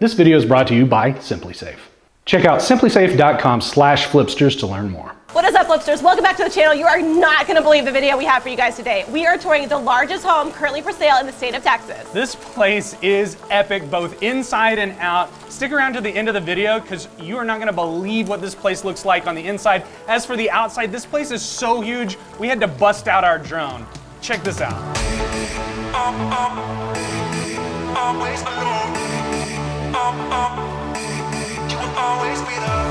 This video is brought to you by SimpliSafe. Check out simplisafe.com/flipsters to learn more. What is up, Flipsters? Welcome back to the channel. You are not going to believe the video we have for you guys today. We are touring the largest home currently for sale in the state of Texas. This place is epic, both inside and out. Stick around to the end of the video because you are not going to believe what this place looks like on the inside. As for the outside, this place is so huge, we had to bust out our drone. Check this out. Always alone. You will always be there.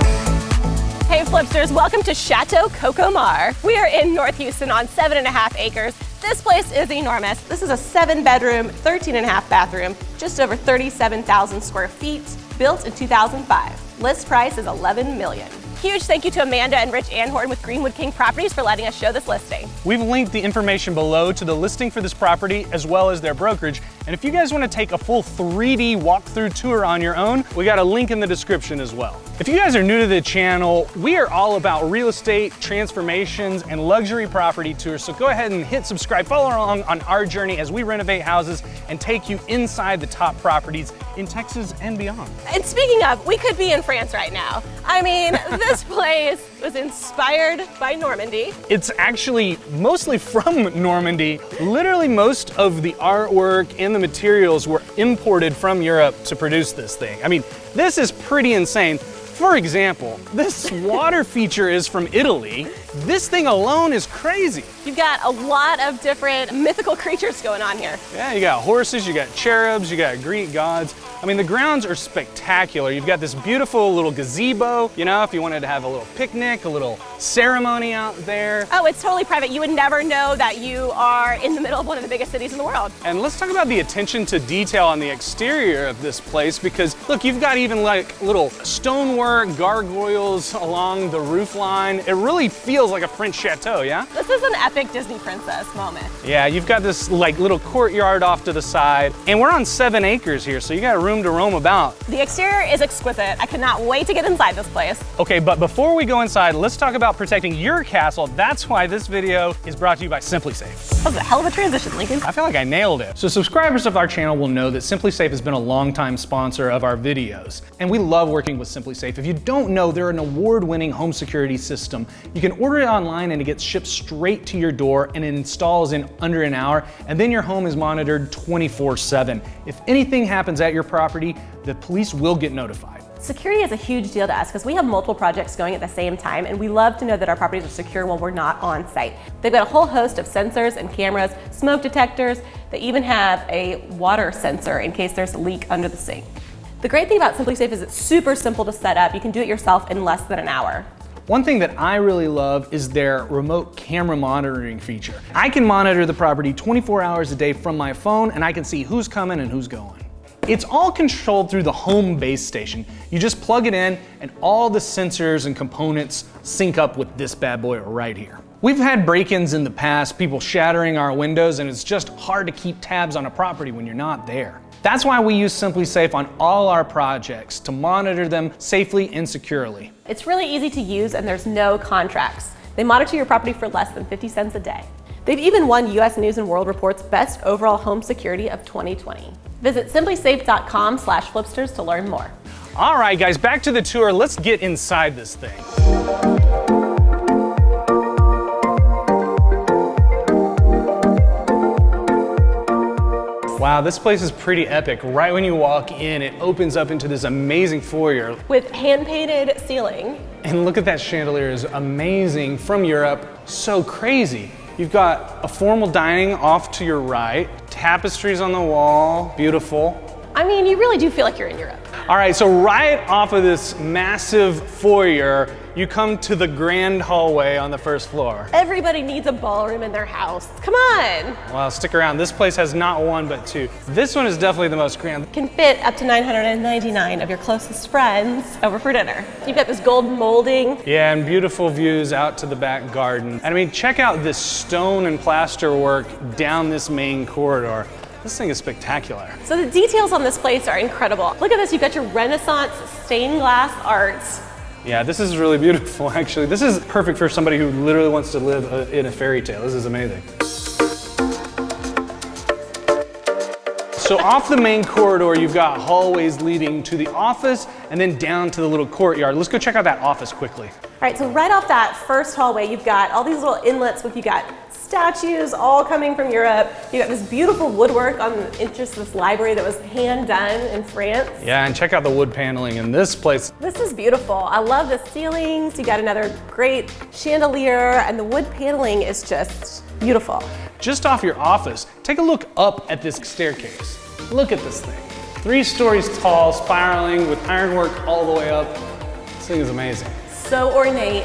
Hey Flipsters, welcome to Chateau Coco Mar. We are in North Houston on 7.5 acres. This place is enormous. This is a 7-bedroom, 13.5 bathroom, just over 37,000 square feet, built in 2005. List price is $11 million. Huge thank you to Amanda and Rich Anhorn with Greenwood King Properties for letting us show this listing. We've linked the information below to the listing for this property as well as their brokerage. And if you guys want to take a full 3D walkthrough tour on your own, we got a link in the description as well. If you guys are new to the channel, we are all about real estate, transformations, and luxury property tours. So go ahead and hit subscribe, follow along on our journey as we renovate houses and take you inside the top properties in Texas and beyond. And speaking of, we could be in France right now. I mean, this place was inspired by Normandy. It's actually mostly from Normandy. Literally most of the artwork and the materials were imported from Europe to produce this thing. I mean, this is pretty insane. For example, this water feature is from Italy. This thing alone is crazy. You've got a lot of different mythical creatures going on here. Yeah, you got horses, you got cherubs, you got Greek gods. I mean, the grounds are spectacular. You've got this beautiful little gazebo, you know, if you wanted to have a little picnic, a little ceremony out there. Oh, it's totally private. You would never know that you are in the middle of one of the biggest cities in the world. And let's talk about the attention to detail on the exterior of this place because, look, you've got even like little stonework, gargoyles along the roof line. It really feels like a French chateau, yeah? This is an epic Disney princess moment. Yeah, you've got this like little courtyard off to the side, and we're on 7 acres here, so you got room to roam about. The exterior is exquisite. I cannot wait to get inside this place. Okay, but before we go inside, let's talk about protecting your castle. That's why this video is brought to you by SimpliSafe. That was a hell of a transition, Lincoln. I feel like I nailed it. So subscribers of our channel will know that SimpliSafe has been a longtime sponsor of our videos. And we love working with SimpliSafe. If you don't know, they're an award-winning home security system. You can order it online and it gets shipped straight to your door and it installs in under an hour. And then your home is monitored 24/7. If anything happens at your property, the police will get notified. Security is a huge deal to us because we have multiple projects going at the same time and we love to know that our properties are secure when we're not on site. They've got a whole host of sensors and cameras, smoke detectors. They even have a water sensor in case there's a leak under the sink. The great thing about SimpliSafe is it's super simple to set up. You can do it yourself in less than an hour. One thing that I really love is their remote camera monitoring feature. I can monitor the property 24 hours a day from my phone and I can see who's coming and who's going. It's all controlled through the home base station. You just plug it in and all the sensors and components sync up with this bad boy right here. We've had break-ins in the past, people shattering our windows, and it's just hard to keep tabs on a property when you're not there. That's why we use SimpliSafe on all our projects to monitor them safely and securely. It's really easy to use and there's no contracts. They monitor your property for less than 50 cents a day. They've even won US News and World Report's Best Overall Home Security of 2020. Visit simplisafe.com/flipsters to learn more. All right, guys, back to the tour. Let's get inside this thing. Wow, this place is pretty epic. Right when you walk in, it opens up into this amazing foyer. With hand-painted ceiling. And look at that chandelier, is amazing, from Europe, so crazy. You've got a formal dining off to your right, tapestries on the wall, beautiful. I mean, you really do feel like you're in Europe. All right, so right off of this massive foyer, you come to the grand hallway on the first floor. Everybody needs a ballroom in their house. Come on. Well, stick around. This place has not one, but two. This one is definitely the most grand. Can fit up to 999 of your closest friends over for dinner. You've got this gold molding. Yeah, and beautiful views out to the back garden. And I mean, check out this stone and plaster work down this main corridor. This thing is spectacular. So the details on this place are incredible. Look at this, you've got your Renaissance stained glass arts. Yeah, this is really beautiful, actually. This is perfect for somebody who literally wants to live in a fairy tale. This is amazing. So off the main corridor, you've got hallways leading to the office and then down to the little courtyard. Let's go check out that office quickly. All right, so right off that first hallway, you've got all these little inlets with, you got statues all coming from Europe. You got this beautiful woodwork on just this library that was hand done in France. Yeah, and check out the wood paneling in this place. This is beautiful. I love the ceilings. You got another great chandelier, and the wood paneling is just beautiful. Just off your office, take a look up at this staircase. Look at this thing. 3 stories tall, spiraling with ironwork all the way up. This thing is amazing. So ornate.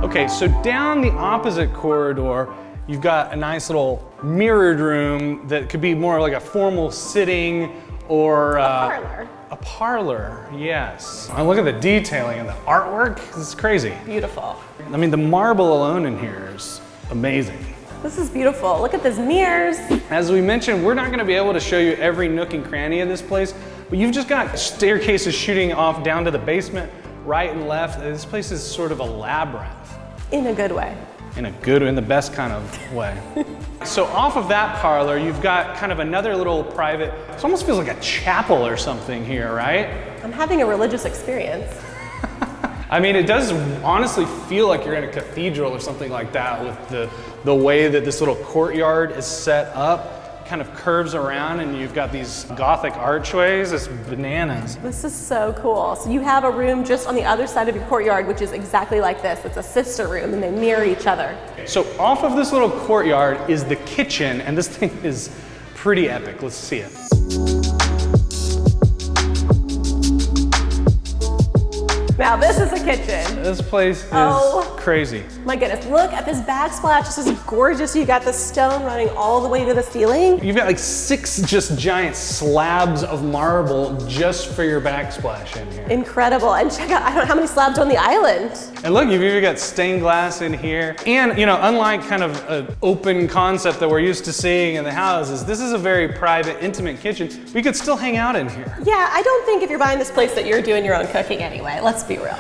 Okay, so down the opposite corridor, you've got a nice little mirrored room that could be more like a formal sitting or Parlor. A parlor, yes. And look at the detailing and the artwork. This is crazy. Beautiful. I mean, the marble alone in here is amazing. This is beautiful. Look at these mirrors. As we mentioned, we're not going to be able to show you every nook and cranny of this place, but you've just got staircases shooting off down to the basement, right and left. This place is sort of a labyrinth. In a good way. In the best kind of way. So off of that parlor, you've got kind of another little private, it almost feels like a chapel or something here, right? I'm having a religious experience. I mean, it does honestly feel like you're in a cathedral or something like that with the way that this little courtyard is set up. Kind of curves around and you've got these Gothic archways. It's bananas. This is so cool. So you have a room just on the other side of your courtyard, which is exactly like this. It's a sister room and they mirror each other. So off of this little courtyard is the kitchen, and this thing is pretty epic. Let's see it. Now this is a kitchen. This place is crazy. My goodness, look at this backsplash. This is gorgeous. You got the stone running all the way to the ceiling. You've got like 6 just giant slabs of marble just for your backsplash in here. Incredible. And check out, I don't know how many slabs on the island. And look, you've even got stained glass in here. And you know, unlike kind of an open concept that we're used to seeing in the houses, this is a very private, intimate kitchen. We could still hang out in here. Yeah, I don't think if you're buying this place that you're doing your own cooking anyway. Let's be real.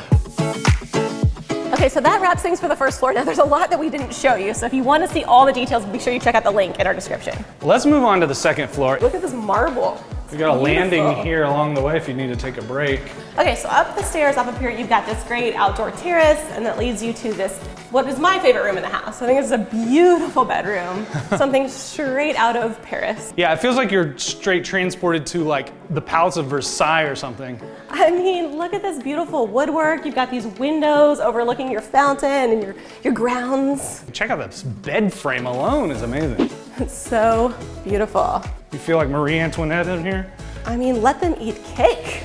Okay, so that wraps things for the first floor. Now there's a lot that we didn't show you, so if you want to see all the details, be sure you check out the link in our description. Let's move on to the second floor. Look at this marble. We got a landing Beautiful. here along the way if you need to take a break. Okay, so up the stairs, up here, you've got this great outdoor terrace, and that leads you to this, what is my favorite room in the house. I think this is a beautiful bedroom, something straight out of Paris. Yeah, it feels like you're straight transported to like the Palace of Versailles or something. I mean, look at this beautiful woodwork. You've got these windows overlooking your fountain and your grounds. Check out this bed frame alone is amazing. It's so beautiful. You feel like Marie Antoinette in here? I mean, let them eat cake.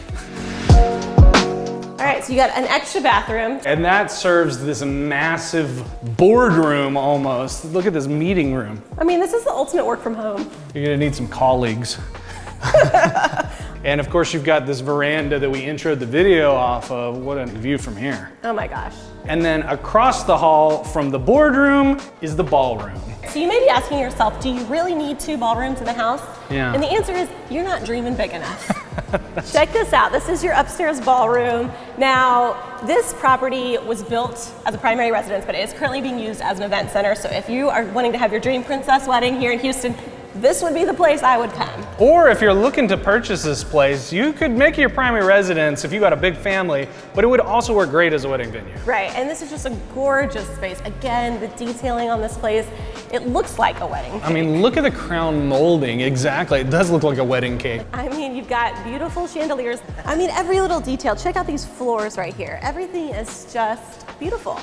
All right, so you got an extra bathroom. And that serves this massive boardroom almost. Look at this meeting room. I mean, this is the ultimate work from home. You're gonna need some colleagues. And of course, you've got this veranda that we introed the video off of. What a view from here. Oh my gosh. And then across the hall from the boardroom is the ballroom. So you may be asking yourself, do you really need 2 ballrooms in the house? Yeah. And the answer is, you're not dreaming big enough. Check this out. This is your upstairs ballroom. Now, this property was built as a primary residence, but it is currently being used as an event center. So if you are wanting to have your dream princess wedding here in Houston, this would be the place I would come. Or if you're looking to purchase this place, you could make it your primary residence if you got a big family, but it would also work great as a wedding venue. Right, and this is just a gorgeous space. Again, the detailing on this place, it looks like a wedding cake. I mean, look at the crown molding. Exactly, it does look like a wedding cake. I mean, you've got beautiful chandeliers. I mean, every little detail. Check out these floors right here. Everything is just beautiful.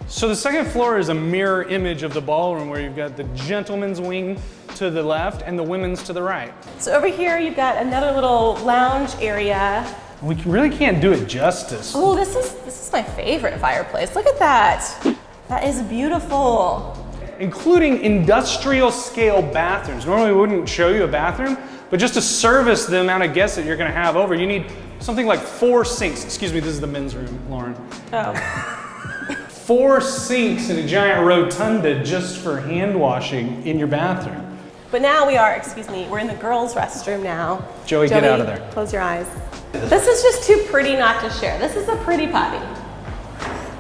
So the second floor is a mirror image of the ballroom where you've got the gentleman's wing to the left and the women's to the right. So over here, you've got another little lounge area. We really can't do it justice. Oh, this is my favorite fireplace. Look at that. That is beautiful. Including industrial scale bathrooms. Normally we wouldn't show you a bathroom, but just to service the amount of guests that you're gonna have over, you need something like 4 sinks. Excuse me, this is the men's room, Lauren. Oh. 4 sinks in a giant rotunda just for hand washing in your bathroom. But now we're in the girls' restroom now. Joey, get out of there. Close your eyes. This is just too pretty not to share. This is a pretty potty.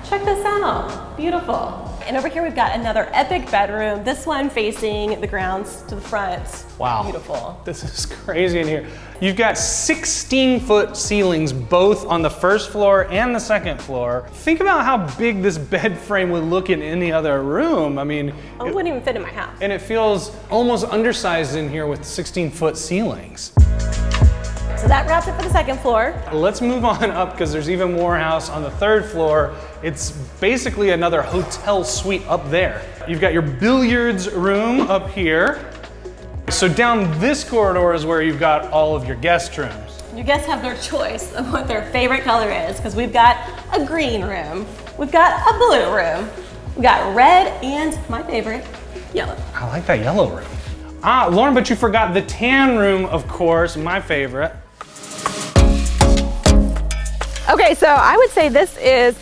Check this out, beautiful. And over here we've got another epic bedroom. This one facing the grounds to the front. Wow. Beautiful. This is crazy in here. You've got 16-foot ceilings both on the first floor and the second floor. Think about how big this bed frame would look in any other room. I mean, It wouldn't even fit in my house. and it feels almost undersized in here with 16-foot ceilings. So that wraps it for the second floor. Let's move on up because there's even more house on the third floor. It's basically another hotel suite up there. You've got your billiards room up here. So down this corridor is where you've got all of your guest rooms. Your guests have their choice of what their favorite color is, because we've got a green room, we've got a blue room, we've got red, and my favorite, yellow. I like that yellow room. Ah, Lauren, but you forgot the tan room, of course, my favorite. Okay, so I would say this is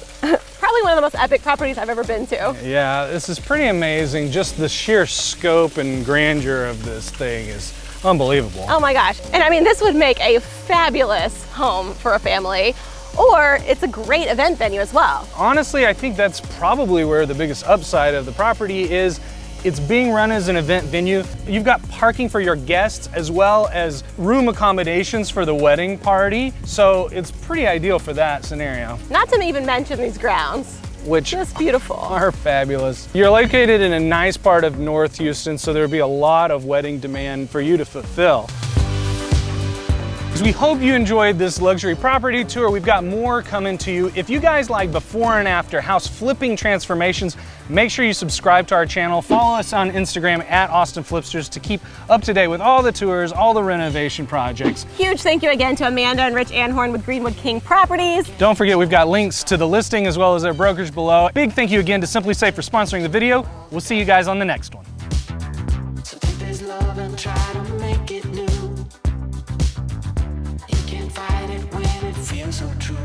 probably one of the most epic properties I've ever been to. Yeah, this is pretty amazing. Just the sheer scope and grandeur of this thing is unbelievable. Oh my gosh. And I mean, this would make a fabulous home for a family, or it's a great event venue as well. Honestly, I think that's probably where the biggest upside of the property is. It's being run as an event venue. You've got parking for your guests as well as room accommodations for the wedding party. So it's pretty ideal for that scenario. Not to even mention these grounds. Which Just beautiful. are fabulous. You're located in a nice part of North Houston, so there'll be a lot of wedding demand for you to fulfill. We hope you enjoyed this luxury property tour. We've got more coming to you. If you guys like before and after house flipping transformations, make sure you subscribe to our channel. Follow us on Instagram at Austin Flipsters to keep up to date with all the tours, all the renovation projects. Huge thank you again to Amanda and Rich Anhorn with Greenwood King Properties. Don't forget, we've got links to the listing as well as their brokerage below. Big thank you again to Simply Safe for sponsoring the video. We'll see you guys on the next one. So take this love and try to make it new. You can't fight it when it feels so true.